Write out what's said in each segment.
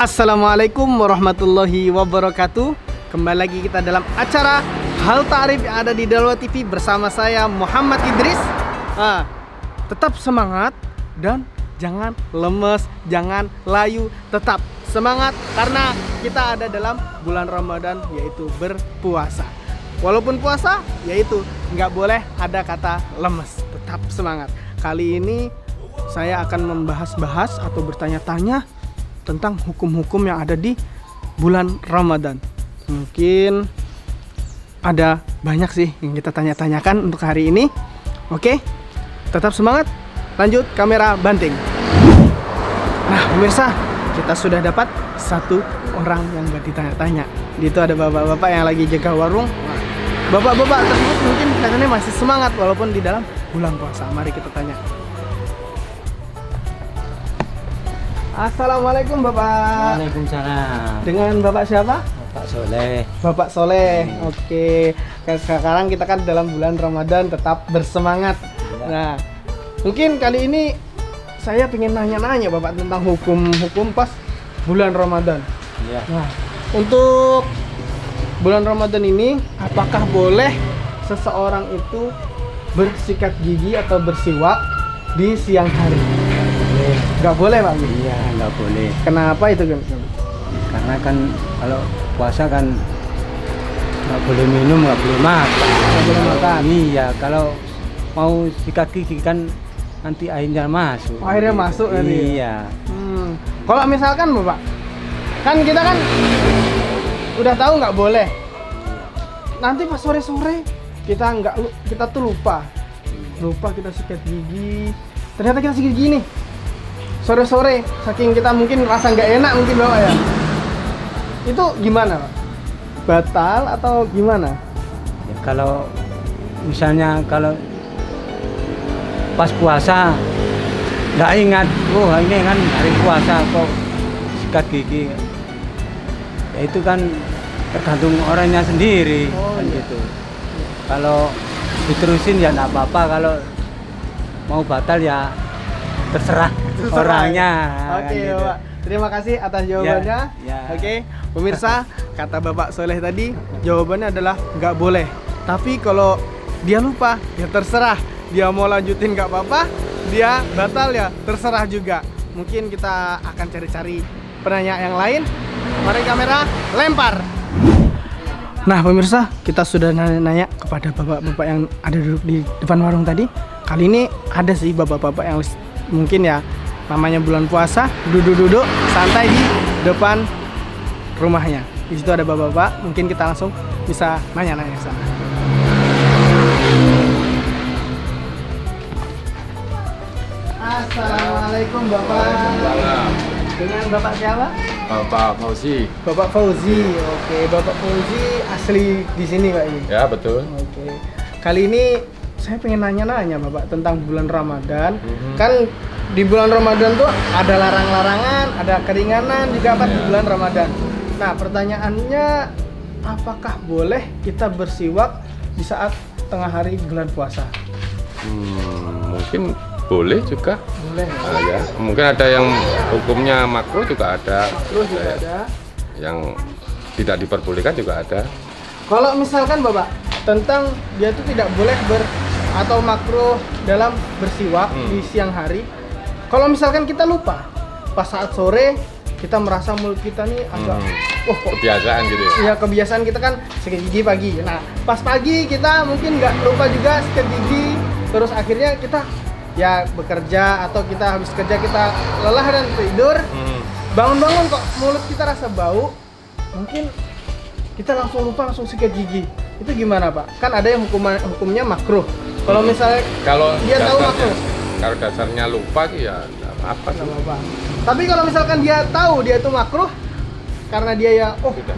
Assalamualaikum warahmatullahi wabarakatuh. Kembali lagi kita dalam acara Hal Ta'arif yang ada di Dalwa TV bersama saya Muhammad Idris. Tetap semangat dan jangan lemes, jangan layu, tetap semangat karena kita ada dalam bulan Ramadan yaitu berpuasa. Walaupun puasa yaitu nggak boleh ada kata lemes, tetap semangat. Kali ini saya akan membahas-bahas atau bertanya-tanya tentang hukum-hukum yang ada di bulan Ramadan. Mungkin ada banyak sih yang kita tanya-tanyakan untuk hari ini. Oke, tetap semangat. Lanjut kamera banting. Nah pemirsa, kita sudah dapat satu orang yang buat ditanya-tanya. Di itu ada bapak-bapak yang lagi jaga warung. Bapak-bapak tersebut mungkin kelihatannya masih semangat walaupun di dalam bulan puasa. Mari kita tanya. Assalamualaikum Bapak. Waalaikumsalam. Dengan Bapak siapa? Bapak Soleh. Bapak Soleh. Oke. Sekarang kita kan dalam bulan Ramadan, tetap bersemangat. Ya. Nah, mungkin kali ini saya pengen nanya-nanya Bapak tentang hukum-hukum pas bulan Ramadan. Iya. Nah, untuk bulan Ramadan ini, apakah boleh seseorang itu bersikat gigi atau bersiwak di siang hari? Nggak boleh Pak? Iya, nggak boleh. Kenapa itu kan? Karena kan kalau puasa kan nggak boleh minum, nggak boleh makan. Nggak boleh makan. Iya, kalau mau sikat gigi kan nanti airnya masuk. Oh, airnya masuk nanti. Iya. Kalau misalkan Bapak, kan kita kan udah tahu nggak boleh. Nanti pas sore-sore kita tuh lupa kita sikat gigi. Ternyata kita sikat gigi nih. Sore-sore, saking kita mungkin rasa nggak enak mungkin Bapak ya. Itu gimana Pak? Batal atau gimana? Ya, kalau misalnya kalau pas puasa nggak ingat, oh ini kan hari puasa kok sikat gigi. Ya itu kan tergantung orangnya sendiri. Oh, kan iya. gitu. Kalau diterusin ya nggak apa-apa, kalau mau batal ya terserah orangnya. Oke kan gitu. Bapak, terima kasih atas jawabannya. Ya. Oke, pemirsa, kata Bapak Soleh tadi jawabannya adalah nggak boleh. Tapi kalau dia lupa ya terserah. Dia mau lanjutin nggak apa-apa, dia batal ya terserah juga. Mungkin kita akan cari-cari penanya yang lain. Mari kamera lempar. Nah pemirsa, kita sudah nanya kepada bapak-bapak yang ada duduk di depan warung tadi. Kali ini ada sih bapak-bapak yang mungkin ya namanya bulan puasa, duduk-duduk santai di depan rumahnya. Di situ ada bapak-bapak, mungkin kita langsung bisa nanya-nanya sana. Assalamualaikum Bapak. Dengan Bapak siapa? Bapak Fauzi. Bapak Fauzi. Oke, Bapak Fauzi asli di sini Pak ini. Ya betul. Oke. Kali ini saya pengen nanya-nanya Bapak tentang bulan Ramadan. Kan di bulan Ramadan tuh ada larang-larangan, ada keringanan juga Pak di bulan Ramadan. Nah, pertanyaannya apakah boleh kita bersiwak di saat tengah hari bulan puasa? Mungkin boleh juga. Boleh. Ya. Mungkin ada yang hukumnya makruh juga ada. Terus juga ada. Yang tidak diperbolehkan juga ada. Kalau misalkan Bapak tentang dia itu tidak boleh atau makruh dalam bersiwak di siang hari. Kalau misalkan kita lupa pas saat sore kita merasa mulut kita nih agak kok Kebiasaan gitu ya. ya kebiasaan kita kan sikat gigi pagi. Nah pas pagi kita mungkin nggak lupa juga sikat gigi, terus akhirnya kita ya bekerja atau kita habis kerja kita lelah dan tidur, bangun-bangun kok mulut kita rasa bau, mungkin kita langsung lupa langsung sikat gigi. Itu gimana Pak? Kan ada yang hukumnya makruh. Kalau misalnya Kalau dia tahu makruh, kalau dasarnya lupa ya nggak apa-apa. nggak apa-apa. Tapi kalau misalkan dia tahu dia itu makruh karena dia ya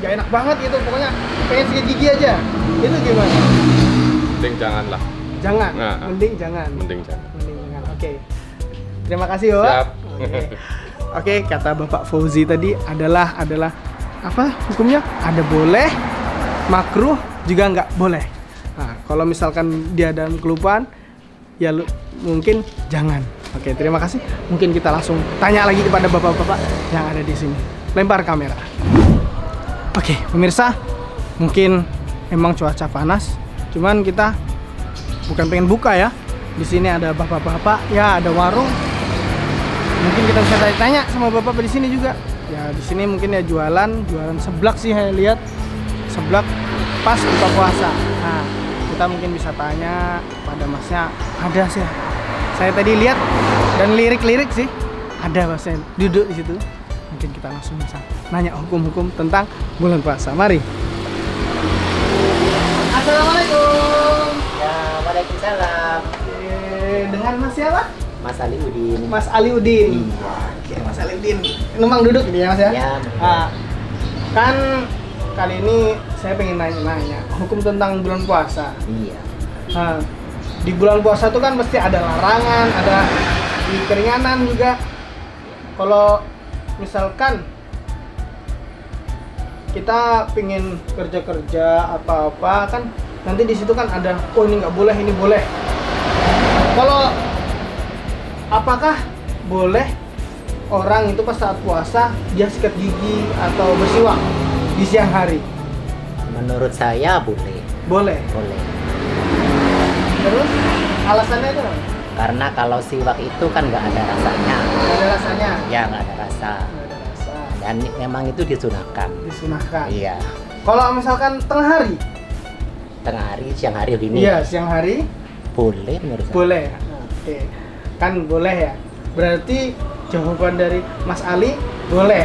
gak enak banget gitu, pokoknya pengen sikat gigi aja, itu gimana? Mending janganlah. Jangan, Nah, mending jangan. Mending jangan. Mending jangan. Oke. Terima kasih Bapak. Siap. Oke, kata Bapak Fauzi tadi adalah apa hukumnya? Ada boleh, makruh juga nggak boleh. Nah, kalau misalkan dia dalam kelupaan, ya mungkin jangan. Oke, terima kasih. Mungkin kita langsung tanya lagi kepada bapak-bapak yang ada di sini. lempar kamera. Oke, pemirsa, mungkin emang cuaca panas, cuman kita bukan pengen buka ya. Di sini ada bapak-bapak, ya ada warung. Mungkin kita bisa tanya-tanya sama bapak di sini juga. Ya di sini mungkin ya jualan seblak sih saya lihat, seblak pas buka puasa. Nah, kita mungkin bisa tanya pada masnya, ada sih. Saya tadi lihat dan lirik-lirik sih, ada masnya duduk di situ. Mungkin kita langsung bisa nanya hukum-hukum tentang bulan puasa. Mari. Assalamualaikum. Ya, waalaikumsalam. Dengan Mas siapa? Mas Ali Udin. Mas Ali Udin. Oke, Mas Ali Udin. Numpang duduk gitu ya Mas ya? Ya, Nah, kan kali ini saya pengen nanya-nanya hukum tentang bulan puasa. iya. Nah, di bulan puasa tuh kan pasti ada larangan, ada di keringanan juga. Kalau misalkan kita pengen kerja-kerja apa-apa kan nanti di situ kan ada, oh ini nggak boleh, ini boleh. Kalau apakah boleh orang itu pas saat puasa dia sikat gigi atau bersiwak di siang hari? Menurut saya boleh. Boleh. Boleh. Terus alasannya itu apa? Karena kalau siwak itu kan nggak ada rasanya. Nggak ada rasanya. Ya, nggak ada rasa. Nggak ada rasa. Dan memang itu disunahkan. Disunahkan. Iya. Kalau misalkan tengah hari? Tengah hari, siang hari ini. Iya, siang hari Boleh menurut saya. boleh. Oke. Kan boleh ya. Berarti jawaban dari Mas Ali boleh.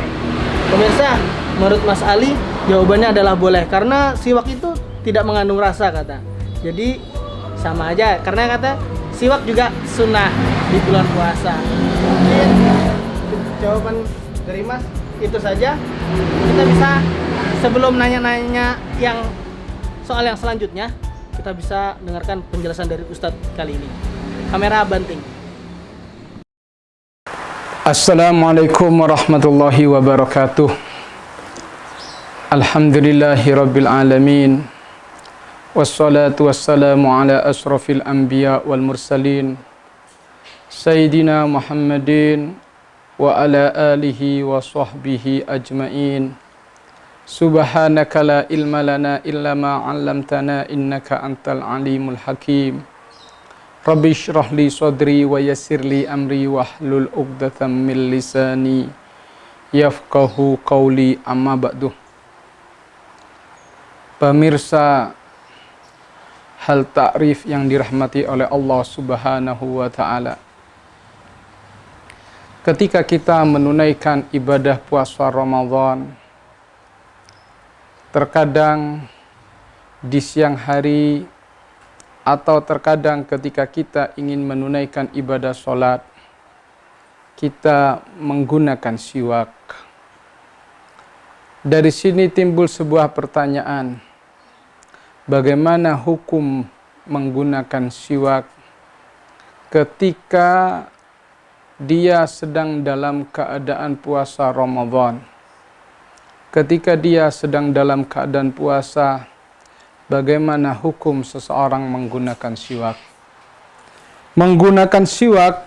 Pemirsa, menurut Mas Ali jawabannya adalah boleh karena siwak itu tidak mengandung rasa kata. Jadi sama aja karena kata siwak juga sunnah di bulan puasa. Mungkin jawaban dari Mas itu saja. Kita bisa sebelum nanya-nanya yang soal yang selanjutnya, kita bisa dengarkan penjelasan dari Ustadz kali ini. Kamera banting. Assalamualaikum warahmatullahi wabarakatuh. Alhamdulillahi rabbil alamin. Wassalatu wassalamu ala asrafil anbiya wal mursalin Sayyidina Muhammadin wa ala alihi wa sahbihi ajma'in. Subhanaka la ilma lana illa ma 'allamtana innaka antal alimul hakim. Rabbi shrah li sadri wa yassir li amri wahlul 'uqdatam min lisani yafqahu qawli, amma ba'du. Pemirsa hal ta'rif yang dirahmati oleh Allah Subhanahu wa ta'ala, ketika kita menunaikan ibadah puasa Ramadan, terkadang di siang hari atau terkadang ketika kita ingin menunaikan ibadah sholat, kita menggunakan siwak. Dari sini timbul sebuah pertanyaan, bagaimana hukum menggunakan siwak ketika dia sedang dalam keadaan puasa Ramadan? Ketika dia sedang dalam keadaan puasa, bagaimana hukum seseorang menggunakan siwak? Menggunakan siwak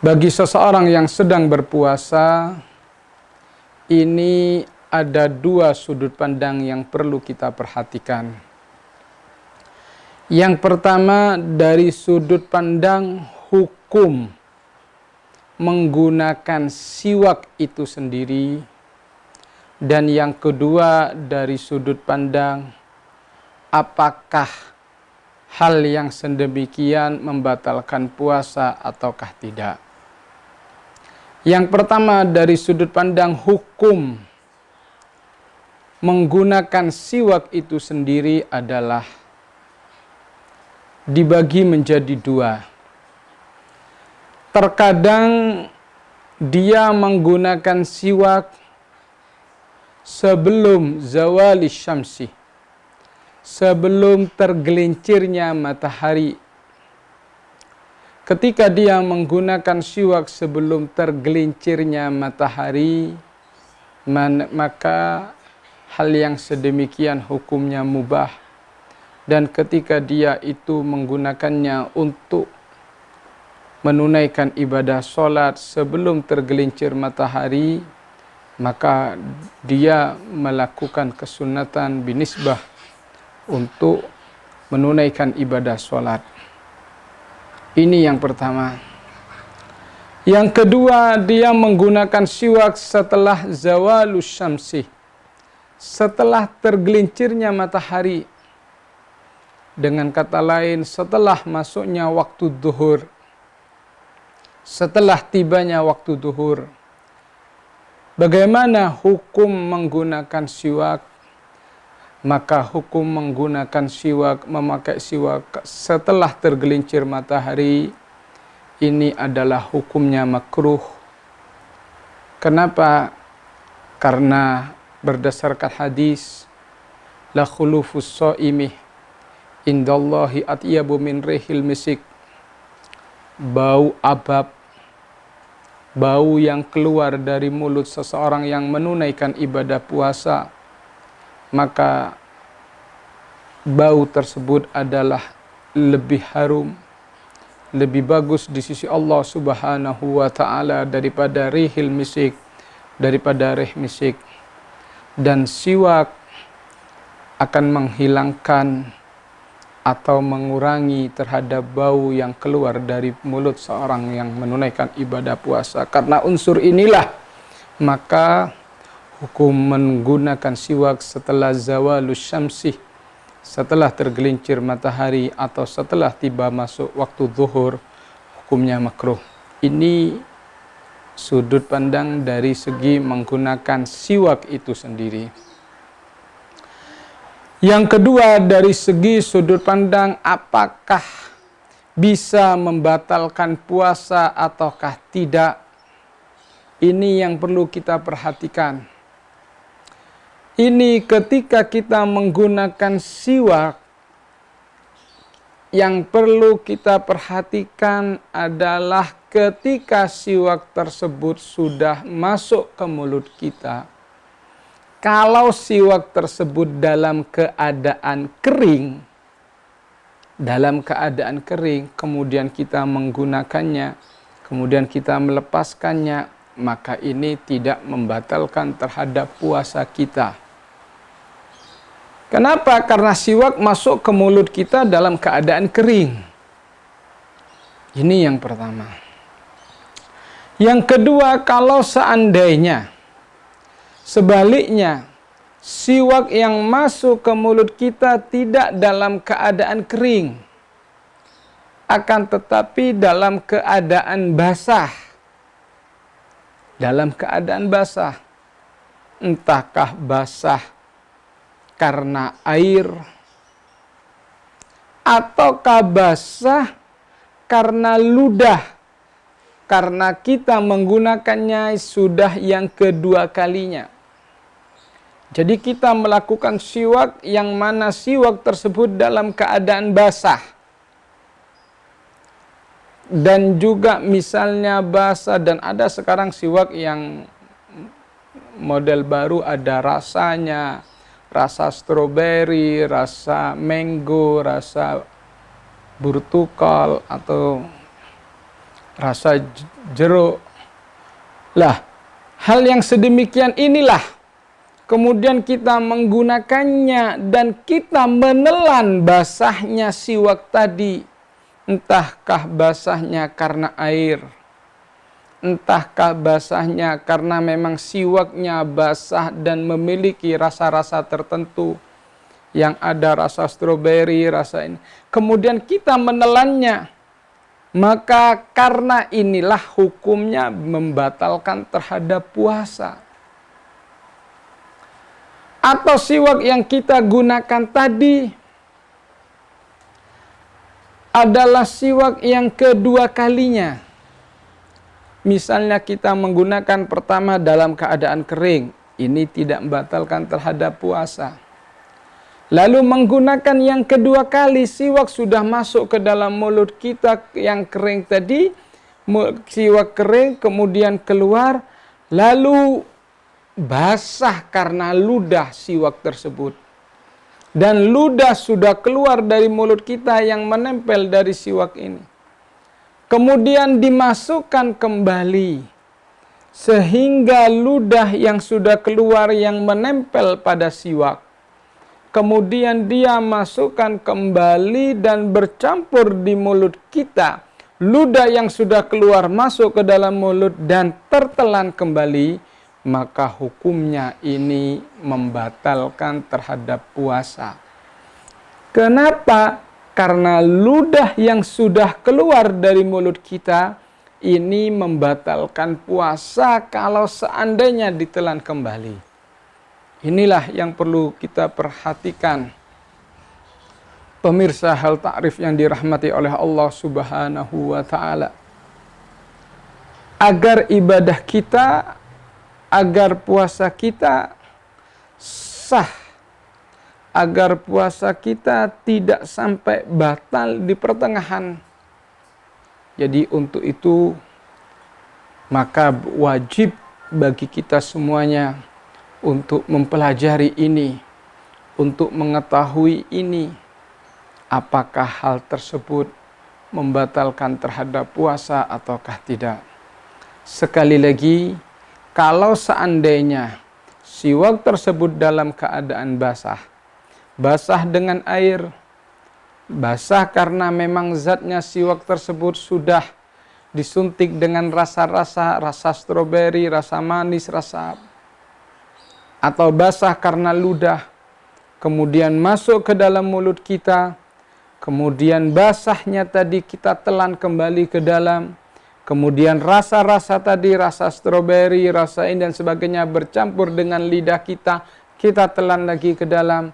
bagi seseorang yang sedang berpuasa, ini ada dua sudut pandang yang perlu kita perhatikan. Yang pertama dari sudut pandang hukum menggunakan siwak itu sendiri, dan yang kedua dari sudut pandang apakah hal yang sedemikian membatalkan puasa ataukah tidak. Yang pertama dari sudut pandang hukum menggunakan siwak itu sendiri adalah dibagi menjadi dua. Terkadang dia menggunakan siwak sebelum zawali syamsi, sebelum tergelincirnya matahari. Ketika dia menggunakan siwak sebelum tergelincirnya matahari, maka hal yang sedemikian hukumnya mubah. Dan ketika dia itu menggunakannya untuk menunaikan ibadah sholat sebelum tergelincir matahari, maka dia melakukan kesunatan binisbah untuk menunaikan ibadah sholat. Ini yang pertama. Yang kedua, dia menggunakan siwak setelah zawalus syamsi, setelah tergelincirnya matahari. Dengan kata lain, setelah masuknya waktu zuhur, setelah tibanya waktu zuhur. Bagaimana hukum menggunakan siwak? Maka hukum menggunakan siwak, memakai siwak setelah tergelincir matahari, ini adalah hukumnya makruh. Kenapa? Karena berdasarkan hadis, la khulufus shaimi indallahi atyabu min rihil misik. Bau abab, bau yang keluar dari mulut seseorang yang menunaikan ibadah puasa, maka bau tersebut adalah lebih harum, lebih bagus di sisi Allah Subhanahu wa ta'ala daripada rihil misik, daripada rih misik. Dan siwak akan menghilangkan atau mengurangi terhadap bau yang keluar dari mulut seorang yang menunaikan ibadah puasa. Karena unsur inilah, maka hukum menggunakan siwak setelah zawalus syamsi, setelah tergelincir matahari atau setelah tiba masuk waktu zuhur, hukumnya makruh. Ini sudut pandang dari segi menggunakan siwak itu sendiri. Yang kedua, dari segi sudut pandang apakah bisa membatalkan puasa ataukah tidak, ini yang perlu kita perhatikan. Ini ketika kita menggunakan siwak, yang perlu kita perhatikan adalah ketika siwak tersebut sudah masuk ke mulut kita. Kalau siwak tersebut dalam keadaan kering, kemudian kita menggunakannya, kemudian kita melepaskannya, maka ini tidak membatalkan terhadap puasa kita. Kenapa? Karena siwak masuk ke mulut kita dalam keadaan kering. Ini yang pertama. Yang kedua, kalau seandainya sebaliknya siwak yang masuk ke mulut kita tidak dalam keadaan kering, akan tetapi dalam keadaan basah. Dalam keadaan basah, entahkah basah karena air, ataukah basah karena ludah, karena kita menggunakannya sudah yang kedua kalinya. Jadi kita melakukan siwak yang mana siwak tersebut dalam keadaan basah. Dan juga misalnya basah, dan ada sekarang siwak yang model baru, ada rasanya, rasa stroberi, rasa mango, rasa burtukal, atau rasa jeruk. Lah, hal yang sedemikian inilah kemudian kita menggunakannya dan kita menelan basahnya siwak tadi. Entahkah basahnya karena air, entahkah basahnya karena memang siwaknya basah dan memiliki rasa-rasa tertentu, yang ada rasa stroberi, rasa ini. Kemudian kita menelannya, maka karena inilah hukumnya membatalkan terhadap puasa. Atau siwak yang kita gunakan tadi adalah siwak yang kedua kalinya. Misalnya kita menggunakan pertama dalam keadaan kering, ini tidak membatalkan terhadap puasa. Lalu menggunakan yang kedua kali, siwak sudah masuk ke dalam mulut kita yang kering tadi, siwak kering kemudian keluar, lalu basah karena ludah siwak tersebut. Dan ludah sudah keluar dari mulut kita yang menempel dari siwak ini. Kemudian dimasukkan kembali sehingga ludah yang sudah keluar yang menempel pada siwak, kemudian dia masukkan kembali dan bercampur di mulut kita, ludah yang sudah keluar masuk ke dalam mulut dan tertelan kembali, maka hukumnya ini membatalkan terhadap puasa. Kenapa? Karena ludah yang sudah keluar dari mulut kita ini membatalkan puasa kalau seandainya ditelan kembali. Inilah yang perlu kita perhatikan. Pemirsa hal ta'rif yang dirahmati oleh Allah Subhanahu wa ta'ala. Agar ibadah kita, agar puasa kita sah, agar puasa kita tidak sampai batal di pertengahan. Jadi untuk itu maka wajib bagi kita semuanya untuk mempelajari ini, untuk mengetahui ini, apakah hal tersebut membatalkan terhadap puasa ataukah tidak. Sekali lagi, kalau seandainya siwak tersebut dalam keadaan basah, basah dengan air, basah karena memang zatnya siwak tersebut sudah disuntik dengan rasa-rasa, rasa stroberi, rasa manis, atau basah karena ludah, kemudian masuk ke dalam mulut kita, kemudian basahnya tadi kita telan kembali ke dalam, kemudian rasa-rasa tadi, rasa stroberi, rasa ini dan sebagainya bercampur dengan lidah kita, kita telan lagi ke dalam.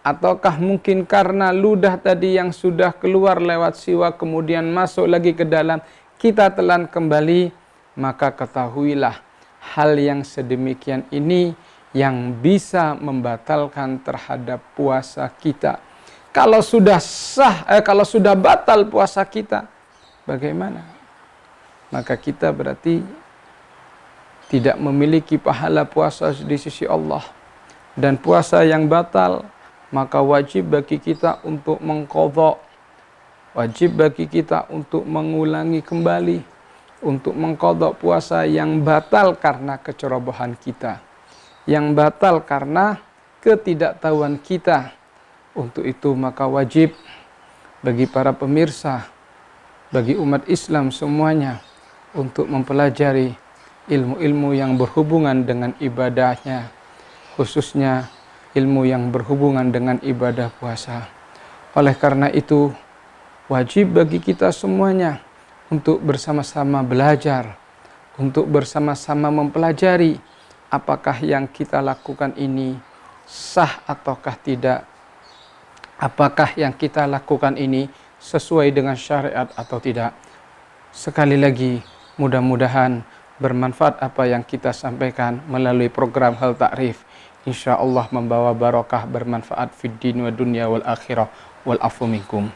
Ataukah mungkin karena ludah tadi yang sudah keluar lewat siwak kemudian masuk lagi ke dalam, kita telan kembali, maka ketahuilah hal yang sedemikian ini yang bisa membatalkan terhadap puasa kita. Kalau sudah kalau sudah batal puasa kita, bagaimana? Maka kita berarti tidak memiliki pahala puasa di sisi Allah. Dan puasa yang batal, maka wajib bagi kita untuk mengqadha, wajib bagi kita untuk mengulangi kembali, untuk mengqadha puasa yang batal karena kecerobohan kita, yang batal karena ketidaktahuan kita. Untuk itu maka wajib bagi para pemirsa, bagi umat Islam semuanya untuk mempelajari ilmu-ilmu yang berhubungan dengan ibadahnya, khususnya ilmu yang berhubungan dengan ibadah puasa. Oleh karena itu, wajib bagi kita semuanya untuk bersama-sama belajar, untuk bersama-sama mempelajari apakah yang kita lakukan ini sah ataukah tidak, apakah yang kita lakukan ini sesuai dengan syariat atau tidak. Sekali lagi, mudah-mudahan bermanfaat apa yang kita sampaikan melalui program Hal Ta'rif. Insya Allah membawa barokah, bermanfaat fid din wa dunya wal akhirah. Wal afu minkum.